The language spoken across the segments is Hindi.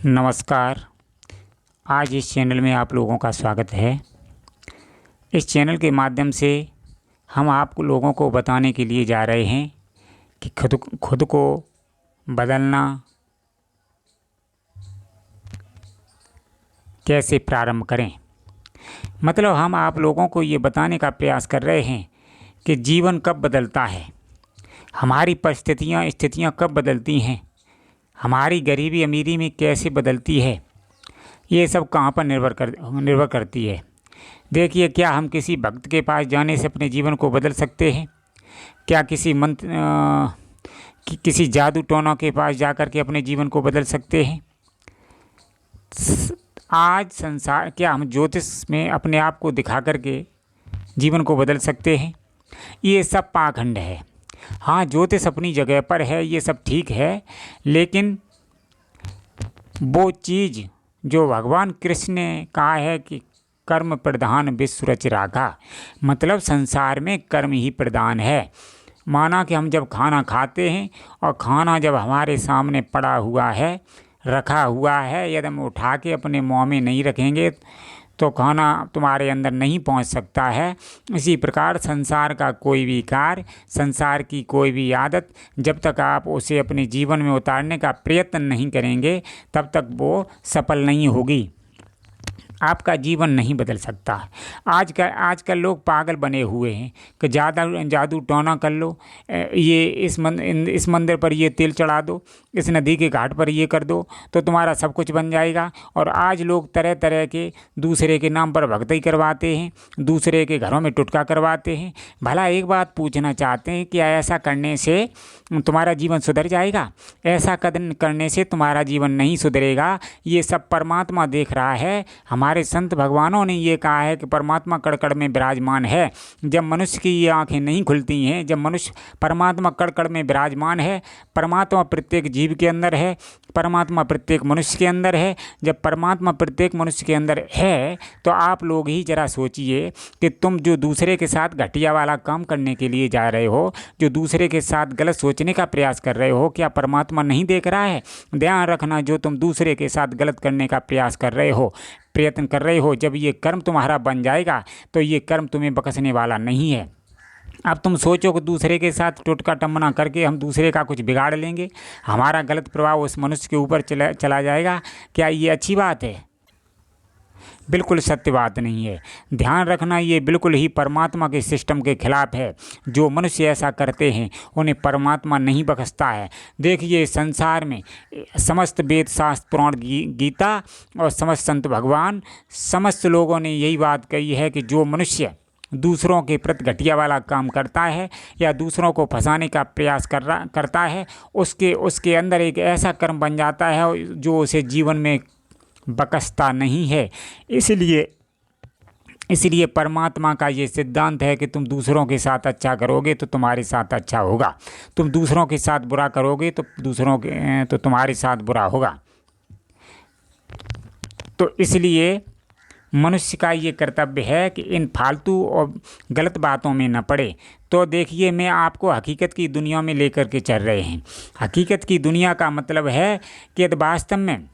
नमस्कार। आज इस चैनल में आप लोगों का स्वागत है। इस चैनल के माध्यम से हम आप लोगों को बताने के लिए जा रहे हैं कि खुद को बदलना कैसे प्रारंभ करें। मतलब हम आप लोगों को ये बताने का प्रयास कर रहे हैं कि जीवन कब बदलता है, हमारी परिस्थितियाँ स्थितियाँ कब बदलती हैं, हमारी गरीबी अमीरी में कैसे बदलती है, ये सब कहाँ पर निर्भर करती है। देखिए, क्या हम किसी भक्त के पास जाने से अपने जीवन को बदल सकते हैं? क्या किसी जादू टोना के पास जाकर के अपने जीवन को बदल सकते हैं? आज संसार, क्या हम ज्योतिष में अपने आप को दिखा करके जीवन को बदल सकते हैं? ये सब पाखंड है। हाँ, ज्योतिष अपनी जगह पर है, ये सब ठीक है, लेकिन वो चीज़ जो भगवान कृष्ण ने कहा है कि कर्म प्रधान विश्व रच राखा, मतलब संसार में कर्म ही प्रधान है। माना कि हम जब खाना खाते हैं और खाना जब हमारे सामने पड़ा हुआ है, रखा हुआ है, यदि हम उठा के अपने मुँह में नहीं रखेंगे तो खाना तुम्हारे अंदर नहीं पहुंच सकता है। इसी प्रकार संसार का कोई भी कार्य, संसार की कोई भी आदत, जब तक आप उसे अपने जीवन में उतारने का प्रयत्न नहीं करेंगे तब तक वो सफल नहीं होगी, आपका जीवन नहीं बदल सकता। आजकल लोग पागल बने हुए हैं कि जादू टोना कर लो, ये इस मंदिर पर ये तेल चढ़ा दो, इस नदी के घाट पर ये कर दो तो तुम्हारा सब कुछ बन जाएगा। और आज लोग तरह तरह के दूसरे के नाम पर भक्ति करवाते हैं, दूसरे के घरों में टुटका करवाते हैं। भला एक बात पूछना चाहते हैं कि ऐसा करने से तुम्हारा जीवन सुधर जाएगा? ऐसा कदम करने से तुम्हारा जीवन नहीं सुधरेगा। ये सब परमात्मा देख रहा है। हमारे संत भगवानों ने ये कहा है कि परमात्मा कड़ में विराजमान है। जब मनुष्य की ये आंखें नहीं खुलती हैं, जब मनुष्य परमात्मा कड़ में विराजमान है, परमात्मा प्रत्येक जीव के अंदर है, परमात्मा प्रत्येक मनुष्य के अंदर है। जब परमात्मा प्रत्येक मनुष्य के अंदर है तो आप लोग ही जरा सोचिए कि तुम जो दूसरे के साथ घटिया वाला काम करने के लिए जा रहे हो, जो दूसरे के साथ गलत सोचने का प्रयास कर रहे हो, क्या परमात्मा नहीं देख रहा है? ध्यान रखना, जो तुम दूसरे के साथ गलत करने का प्रयास कर रहे हो, प्रयत्न कर रहे हो, जब ये कर्म तुम्हारा बन जाएगा तो ये कर्म तुम्हें बख्शने वाला नहीं है। अब तुम सोचो कि दूसरे के साथ टोटका टम्मना करके हम दूसरे का कुछ बिगाड़ लेंगे, हमारा गलत प्रभाव उस मनुष्य के ऊपर चला जाएगा। क्या ये अच्छी बात है? बिल्कुल सत्य बात नहीं है। ध्यान रखना, ये बिल्कुल ही परमात्मा के सिस्टम के खिलाफ है। जो मनुष्य ऐसा करते हैं उन्हें परमात्मा नहीं बख्शता है। देखिए, संसार में समस्त वेद शास्त्र पुराण गीता और समस्त संत भगवान, समस्त लोगों ने यही बात कही है कि जो मनुष्य दूसरों के प्रति घटिया वाला काम करता है या दूसरों को फंसाने का प्रयास करता है, उसके अंदर एक ऐसा कर्म बन जाता है जो उसे जीवन में बख्शता नहीं है। इसलिए परमात्मा का ये सिद्धांत है कि तुम दूसरों के साथ अच्छा करोगे तो तुम्हारे साथ अच्छा होगा, तुम दूसरों के साथ बुरा करोगे तो तुम्हारे साथ बुरा होगा। तो इसलिए मनुष्य का ये कर्तव्य है कि इन फालतू और गलत बातों में न पड़े। तो देखिए, मैं आपको हकीकत की दुनिया में लेकर के चल रहे हैं। हकीकत की दुनिया का मतलब है कि यदि वास्तव में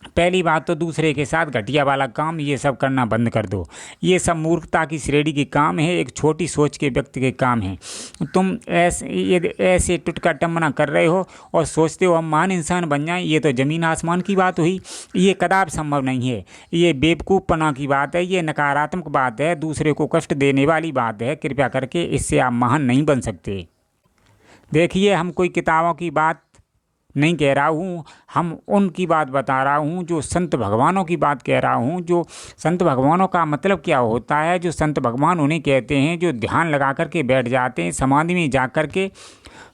पहली बात तो दूसरे के साथ घटिया वाला काम ये सब करना बंद कर दो। ये सब मूर्खता की श्रेणी के काम है, एक छोटी सोच के व्यक्ति के काम है। तुम ऐसे टुटका टम्मना कर रहे हो और सोचते हो हम महान इंसान बन जाएं, ये तो ज़मीन आसमान की बात हुई। ये कदापि संभव नहीं है। ये बेवकूफ़पना की बात है, ये नकारात्मक बात है, दूसरे को कष्ट देने वाली बात है। कृपया करके इससे आप महान नहीं बन सकते। देखिए, हम कोई किताबों की बात नहीं कह रहा हूँ, हम उनकी बात बता रहा हूँ जो संत भगवानों की बात कह रहा हूँ। जो संत भगवानों का मतलब क्या होता है? जो संत भगवान उन्हें कहते हैं जो ध्यान लगा कर के बैठ जाते हैं, समाधि में जा कर के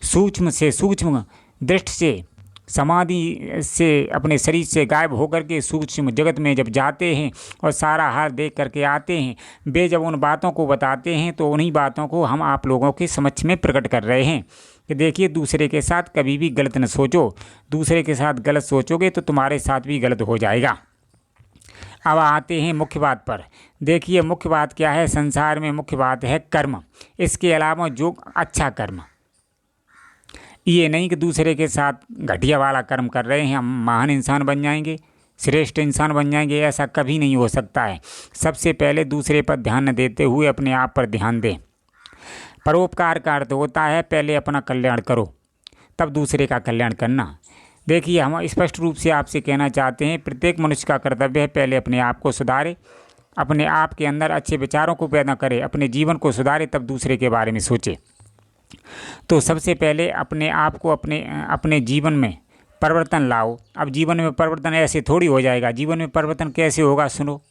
सूक्ष्म से सूक्ष्म दृष्टि से, समाधि से अपने शरीर से गायब होकर के सूक्ष्म जगत में जब जाते हैं और सारा हाल देख करके आते हैं। वे जब उन बातों को बताते हैं तो उन्हीं बातों को हम आप लोगों के समक्ष में प्रकट कर रहे हैं कि देखिए, दूसरे के साथ कभी भी गलत न सोचो। दूसरे के साथ गलत सोचोगे तो तुम्हारे साथ भी गलत हो जाएगा। अब आते हैं मुख्य बात पर। देखिए, मुख्य बात क्या है? संसार में मुख्य बात है कर्म। इसके अलावा जो अच्छा कर्म, ये नहीं कि दूसरे के साथ घटिया वाला कर्म कर रहे हैं हम महान इंसान बन जाएंगे, श्रेष्ठ इंसान बन जाएंगे, ऐसा कभी नहीं हो सकता है। सबसे पहले दूसरे पर ध्यान न देते हुए अपने आप पर ध्यान दें। परोपकार का अर्थ होता है पहले अपना कल्याण करो तब दूसरे का कल्याण करना। देखिए, हम स्पष्ट रूप से आपसे कहना चाहते हैं, प्रत्येक मनुष्य का कर्तव्य है पहले अपने आप को सुधारे, अपने आप के अंदर अच्छे विचारों को पैदा करे, अपने जीवन को सुधारे, तब दूसरे के बारे में सोचे। तो सबसे पहले अपने आप को अपने जीवन में परिवर्तन लाओ। अब जीवन में परिवर्तन ऐसे थोड़ी हो जाएगा। जीवन में परिवर्तन कैसे होगा, सुनो।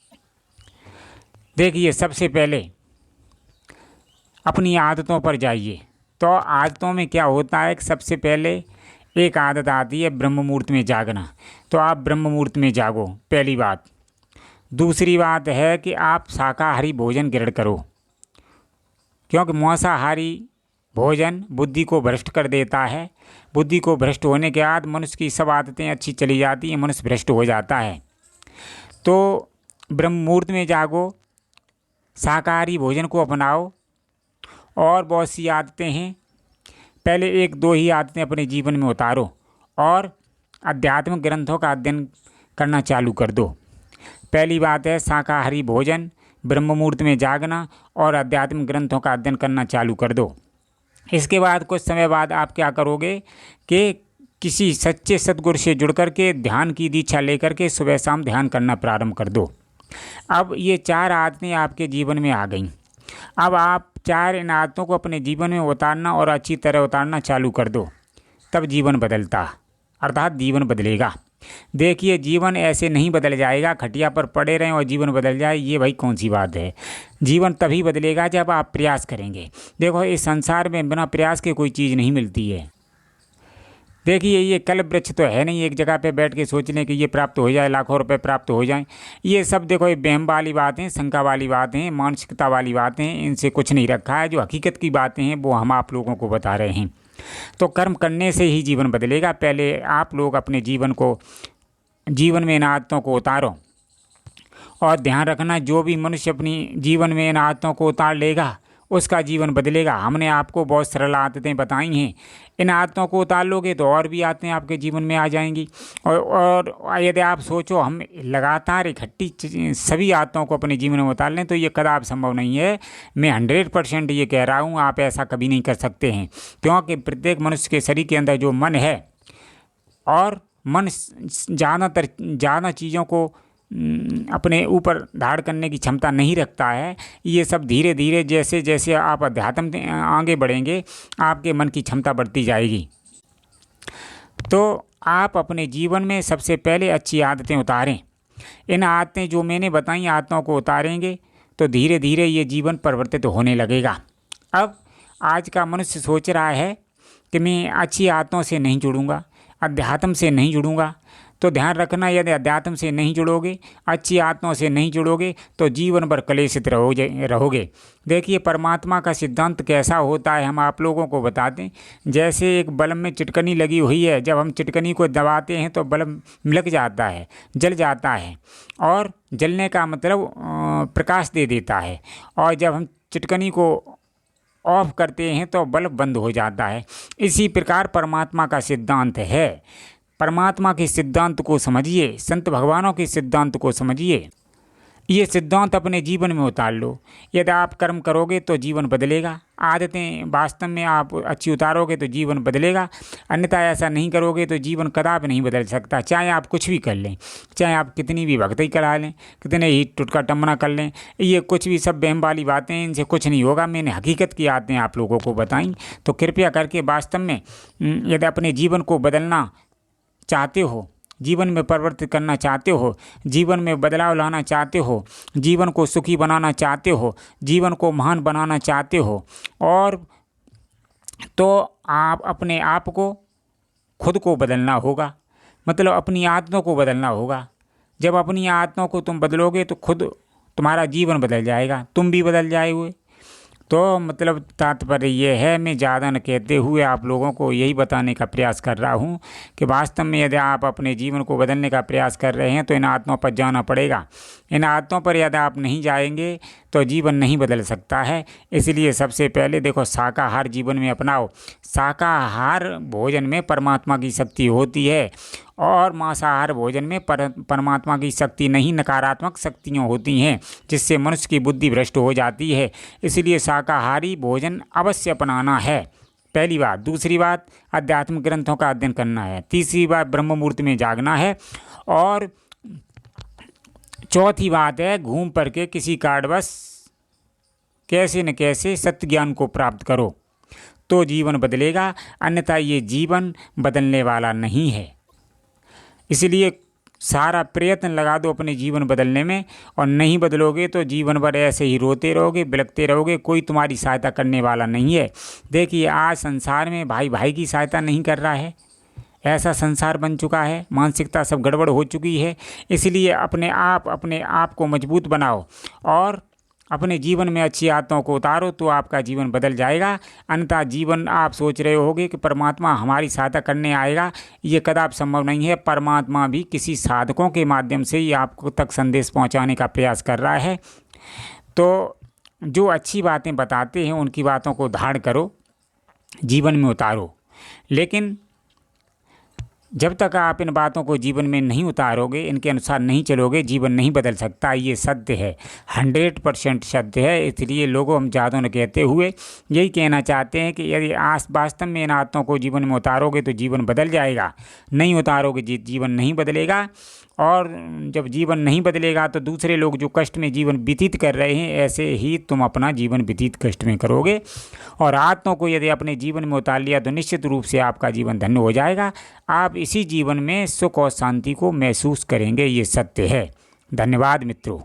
देखिए, सबसे पहले अपनी आदतों पर जाइए। तो आदतों में क्या होता है कि सबसे पहले एक आदत आती है ब्रह्म मुहूर्त में जागना। तो आप ब्रह्म मुहूर्त में जागो, पहली बात। दूसरी बात है कि आप शाकाहारी भोजन ग्रहण करो, क्योंकि मांसाहारी भोजन बुद्धि को भ्रष्ट कर देता है। बुद्धि को भ्रष्ट होने के बाद मनुष्य की सब आदतें अच्छी चली जाती हैं, मनुष्य भ्रष्ट हो जाता है। तो ब्रह्म मुहूर्त में जागो, शाकाहारी भोजन को अपनाओ। और बहुत सी आदतें हैं, पहले एक दो ही आदतें अपने जीवन में उतारो और आध्यात्मिक ग्रंथों का अध्ययन करना चालू कर दो। पहली बात है शाकाहारी भोजन, ब्रह्म मुहूर्त में जागना और आध्यात्मिक ग्रंथों का अध्ययन करना चालू कर दो। इसके बाद कुछ समय बाद आप क्या करोगे कि किसी सच्चे सद्गुरु से जुड़ कर के ध्यान की दीक्षा लेकर के सुबह शाम ध्यान करना प्रारंभ कर दो। अब ये 4 आदतें आपके जीवन में आ गईं। अब आप 4 इन आदतों को अपने जीवन में उतारना और अच्छी तरह उतारना चालू कर दो, तब जीवन बदलता, अर्थात जीवन बदलेगा। देखिए, जीवन ऐसे नहीं बदल जाएगा, खटिया पर पड़े रहें और जीवन बदल जाए, ये भाई कौन सी बात है। जीवन तभी बदलेगा जब आप प्रयास करेंगे। देखो, इस संसार में बिना प्रयास के कोई चीज़ नहीं मिलती है। देखिए, ये कल्प वृक्ष तो है नहीं, एक जगह पे बैठ के सोच लें कि ये प्राप्त हो जाए, लाखों रुपए प्राप्त हो जाएं। ये सब देखो, ये वहम वाली बातें, शंका वाली बातें, मानसिकता वाली बातें, इनसे कुछ नहीं रखा है। जो हकीकत की बातें हैं वो हम आप लोगों को बता रहे हैं। तो कर्म करने से ही जीवन बदलेगा। पहले आप लोग अपने जीवन में इन आदतों को उतारो। और ध्यान रखना, जो भी मनुष्य अपनी जीवन में इन आदतों को उतार लेगा उसका जीवन बदलेगा। हमने आपको बहुत सरल आदतें बताई हैं, इन आदतों को उतार लोगे तो और भी आदतें आपके जीवन में आ जाएंगी। और यदि आप सोचो हम लगातार इकट्ठी सभी आदतों को अपने जीवन में उतार लें तो ये कदापि संभव नहीं है। मैं 100% ये कह रहा हूँ, आप ऐसा कभी नहीं कर सकते हैं, क्योंकि प्रत्येक मनुष्य के शरीर के अंदर जो मन है, और मन ज़्यादा चीज़ों को अपने ऊपर धारण करने की क्षमता नहीं रखता है। ये सब धीरे धीरे जैसे जैसे आप अध्यात्म आगे बढ़ेंगे आपके मन की क्षमता बढ़ती जाएगी। तो आप अपने जीवन में सबसे पहले अच्छी आदतें उतारें। इन आदतें जो मैंने बताई आदतों को उतारेंगे तो धीरे धीरे ये जीवन परिवर्तित होने लगेगा। अब आज का मनुष्य सोच रहा है कि मैं अच्छी आदतों से नहीं जुड़ूंगा, अध्यात्म से नहीं जुड़ूंगा। तो ध्यान रखना, यदि अध्यात्म से नहीं जुड़ोगे, अच्छी आदतों से नहीं जुड़ोगे तो जीवन भर क्लेशित रहोगे। देखिए, परमात्मा का सिद्धांत कैसा होता है हम आप लोगों को बता दें। जैसे एक बल्ब में चिटकनी लगी हुई है, जब हम चिटकनी को दबाते हैं तो बल्ब मिलक जाता है, जल जाता है, और जलने का मतलब प्रकाश दे देता है। और जब हम चिटकनी को ऑफ करते हैं तो बल्ब बंद हो जाता है। इसी प्रकार परमात्मा का सिद्धांत है। परमात्मा के सिद्धांत को समझिए, संत भगवानों के सिद्धांत को समझिए, ये सिद्धांत अपने जीवन में उतार लो। यदि आप कर्म करोगे तो जीवन बदलेगा, आदतें वास्तव में आप अच्छी उतारोगे तो जीवन बदलेगा। अन्यथा ऐसा नहीं करोगे तो जीवन कदापि नहीं बदल सकता। चाहे आप कुछ भी कर लें, चाहे आप कितनी भी भक्ति करा लें, कितने ही टुटका टमना कर लें, ये कुछ भी सब बहम वाली बातें, इनसे कुछ नहीं होगा। मैंने हकीकत की आदतें आप लोगों को बताई। तो कृपया करके वास्तव में यदि अपने जीवन को बदलना चाहते हो, जीवन में परिवर्तित करना चाहते हो, जीवन में बदलाव लाना चाहते हो, जीवन को सुखी बनाना चाहते हो, जीवन को महान बनाना चाहते हो, और तो आप अपने आप को खुद को बदलना होगा, मतलब अपनी आदतों को बदलना होगा। जब अपनी आदतों को तुम बदलोगे तो खुद तुम्हारा जीवन बदल जाएगा, तुम भी बदल जाओगे। तो मतलब तात्पर्य ये है, मैं ज़्यादा न कहते हुए आप लोगों को यही बताने का प्रयास कर रहा हूँ कि वास्तव में यदि आप अपने जीवन को बदलने का प्रयास कर रहे हैं तो इन आदतों पर जाना पड़ेगा। इन आदतों पर यदि आप नहीं जाएंगे तो जीवन नहीं बदल सकता है। इसलिए सबसे पहले देखो, शाकाहार जीवन में अपनाओ। शाकाहार भोजन में परमात्मा की शक्ति होती है और मांसाहार भोजन में परमात्मा की शक्ति नहीं, नकारात्मक शक्तियाँ होती हैं, जिससे मनुष्य की बुद्धि भ्रष्ट हो जाती है। इसलिए शाकाहारी भोजन अवश्य अपनाना है, पहली बात। दूसरी बात, आध्यात्मिक ग्रंथों का अध्ययन करना है। तीसरी बात, ब्रह्म मुहूर्त में जागना है। और चौथी बात है, घूम पर के किसी कारणवश कैसे न कैसे सत्य ज्ञान को प्राप्त करो, तो जीवन बदलेगा, अन्यथा ये जीवन बदलने वाला नहीं है। इसलिए सारा प्रयत्न लगा दो अपने जीवन बदलने में, और नहीं बदलोगे तो जीवन भर ऐसे ही रोते रहोगे, बिलखते रहोगे, कोई तुम्हारी सहायता करने वाला नहीं है। देखिए, आज संसार में भाई भाई की सहायता नहीं कर रहा है, ऐसा संसार बन चुका है, मानसिकता सब गड़बड़ हो चुकी है। इसलिए अपने आप को मजबूत बनाओ और अपने जीवन में अच्छी आदतों को उतारो, तो आपका जीवन बदल जाएगा। अन्यथा जीवन आप सोच रहे होगे कि परमात्मा हमारी सहायता करने आएगा, ये कदापि संभव नहीं है। परमात्मा भी किसी साधकों के माध्यम से ही आपको तक संदेश पहुंचाने का प्रयास कर रहा है। तो जो अच्छी बातें बताते हैं उनकी बातों को धारण करो, जीवन में उतारो। लेकिन जब तक आप इन बातों को जीवन में नहीं उतारोगे, इनके अनुसार नहीं चलोगे, जीवन नहीं बदल सकता। ये सत्य है, 100% सत्य है। इसलिए लोगों, हम ज़्यादा न कहते हुए यही कहना चाहते हैं कि यदि वास्तव में इन आदतों को जीवन में उतारोगे तो जीवन बदल जाएगा, नहीं उतारोगे जीवन नहीं बदलेगा। और जब जीवन नहीं बदलेगा तो दूसरे लोग जो कष्ट में जीवन व्यतीत कर रहे हैं, ऐसे ही तुम अपना जीवन व्यतीत कष्ट में करोगे। और आदतों को यदि अपने जीवन में उतार लिया तो निश्चित रूप से आपका जीवन धन्य हो जाएगा। आप इसी जीवन में सुख और शांति को महसूस करेंगे, ये सत्य है। धन्यवाद मित्रों।